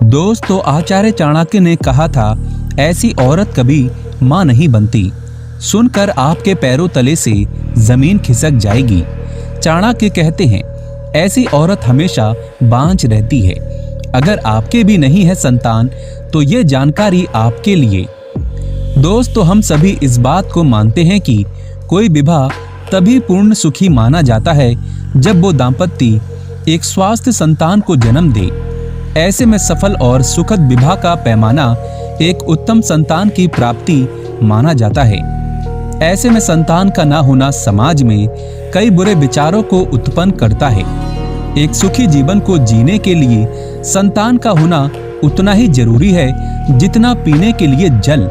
दोस्तों, आचार्य चाणक्य ने कहा था, ऐसी औरत कभी मां नहीं बनती। सुनकर आपके पैरों तले से जमीन खिसक जाएगी। चाणक्य कहते हैं, ऐसी औरत हमेशा बांझ रहती है। अगर आपके भी नहीं है संतान तो ये जानकारी आपके लिए। दोस्तों, हम सभी इस बात को मानते हैं कि कोई विवाह तभी पूर्ण सुखी माना जाता है जब वो दाम्पत्य एक स्वस्थ संतान को जन्म दे। ऐसे में सफल और सुखद विवाह का पैमाना एक उत्तम संतान की प्राप्ति माना जाता है। ऐसे में संतान का ना होना समाज में कई बुरे विचारों को उत्पन्न करता है। एक सुखी जीवन को जीने के लिए संतान का होना उतना ही जरूरी है जितना पीने के लिए जल।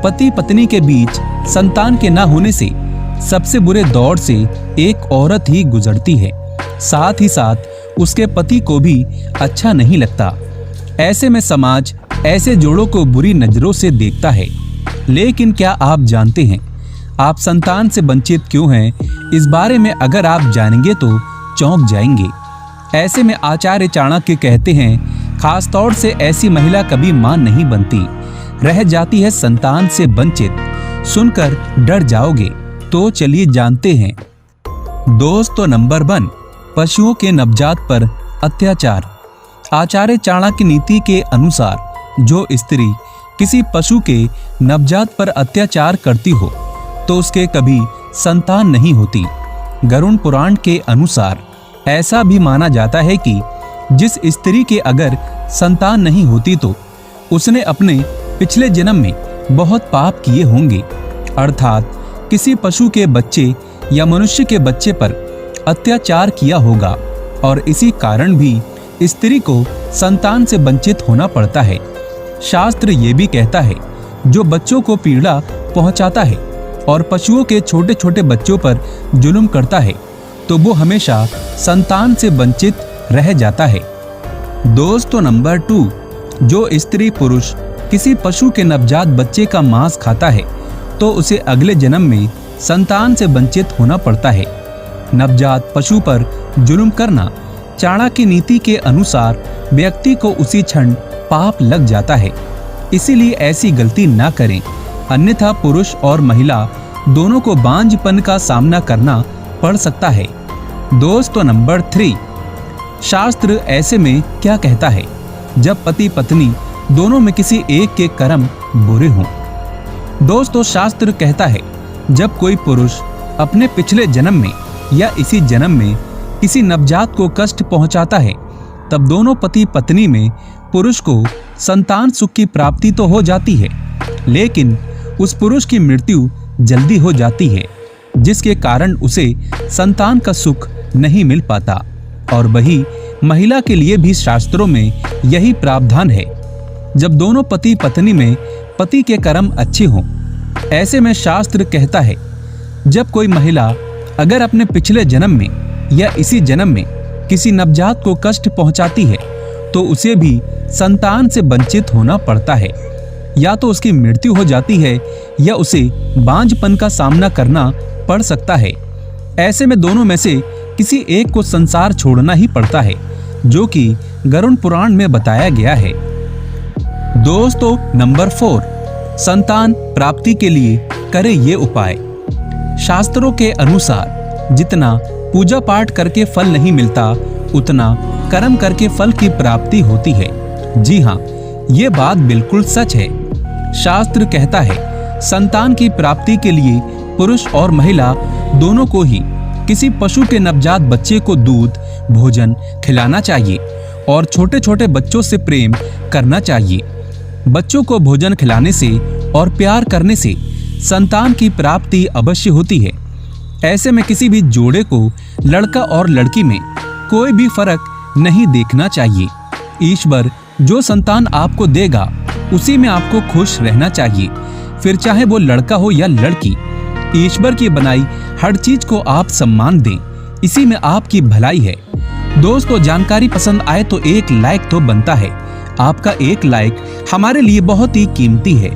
पति पत्नी के बीच संतान के ना होने से सबसे बुरे दौर से एक औरत ही गुजरती है। साथ ही साथ उसके पति को भी अच्छा नहीं लगता। ऐसे में समाज ऐसे जोड़ों को बुरी नजरों से देखता है। लेकिन क्या आप जानते हैं आप संतान से वंचित क्यों हैं? इस बारे में अगर आप जानेंगे तो चौंक जाएंगे। ऐसे में आचार्य चाणक्य कहते हैं, खास तौर से ऐसी महिला कभी मां नहीं बनती, रह जाती है संतान से वंचित। सुनकर डर जाओगे, तो चलिए जानते हैं। दोस्तों, नंबर 1, पशुओं के नवजात पर अत्याचार। आचार्य चाणक्य नीति के अनुसार जो स्त्री किसी पशु के नवजात पर अत्याचार करती हो तो उसके कभी संतान नहीं होती। गरुड़ पुराण के अनुसार ऐसा भी माना जाता है कि जिस स्त्री के अगर संतान नहीं होती तो उसने अपने पिछले जन्म में बहुत पाप किए होंगे। अर्थात किसी पशु के बच्चे या मनुष्य के बच्चे पर अत्याचार किया होगा और इसी कारण भी स्त्री को संतान से वंचित होना पड़ता है। शास्त्र ये भी कहता है, जो बच्चों को पीड़ा पहुंचाता है और पशुओं के छोटे छोटे बच्चों पर जुल्म करता है तो वो हमेशा संतान से वंचित रह जाता है। दोस्तों, नंबर 2, जो स्त्री पुरुष किसी पशु के नवजात बच्चे का मांस खाता है तो उसे अगले जन्म में संतान से वंचित होना पड़ता है। नवजात पशु पर जुल्म करना चाणक्य नीति के अनुसार व्यक्ति को उसी क्षण पाप लग जाता है। इसीलिए ऐसी गलती ना करें, अन्यथा पुरुष और महिला दोनों को बांझपन का सामना करना पड़ सकता है। दोस्तों, नंबर 3, शास्त्र ऐसे में क्या कहता है जब पति पत्नी दोनों में किसी एक के कर्म बुरे हों। दोस्तों, शास्त्र कहता है, जब कोई पुरुष अपने पिछले जन्म में या इसी जन्म में किसी नवजात को कष्ट पहुंचाता है तब दोनों पति पत्नी में पुरुष को संतान सुख की प्राप्ति तो हो जाती है, लेकिन उस पुरुष की मृत्यु जल्दी हो जाती है, जिसके कारण उसे संतान का सुख नहीं मिल पाता। और वही महिला के लिए भी शास्त्रों में यही प्रावधान है। जब दोनों पति पत्नी में पति के कर्म अच्छे हों, ऐसे में शास्त्र कहता है, जब कोई महिला अगर अपने पिछले जन्म में या इसी जन्म में किसी नवजात को कष्ट पहुंचाती है तो उसे भी संतान से वंचित होना पड़ता है। या तो उसकी मृत्यु हो जाती है या उसे बांझपन का सामना करना पड़ सकता है। ऐसे में दोनों में से किसी एक को संसार छोड़ना ही पड़ता है, जो कि गरुड़ पुराण में बताया गया है। दोस्तों, नंबर 4, संतान प्राप्ति के लिए करें ये उपाय। शास्त्रों के अनुसार जितना पूजा पाठ करके फल नहीं मिलता उतना कर्म करके फल की प्राप्ति होती है। जी हाँ, ये बात बिल्कुल सच है। शास्त्र कहता है, संतान की प्राप्ति के लिए पुरुष और महिला दोनों को ही किसी पशु के नवजात बच्चे को दूध भोजन खिलाना चाहिए और छोटे छोटे बच्चों से प्रेम करना चाहिए। बच्चों को भोजन खिलाने से और प्यार करने से संतान की प्राप्ति अवश्य होती है। ऐसे में किसी भी जोड़े को लड़का और लड़की में कोई भी फर्क नहीं देखना चाहिए। ईश्वर जो संतान आपको देगा उसी में आपको खुश रहना चाहिए, फिर चाहे वो लड़का हो या लड़की। ईश्वर की बनाई हर चीज को आप सम्मान दें, इसी में आपकी भलाई है। दोस्तों, जानकारी पसंद आए तो एक लाइक तो बनता है। आपका एक लाइक हमारे लिए बहुत ही कीमती है।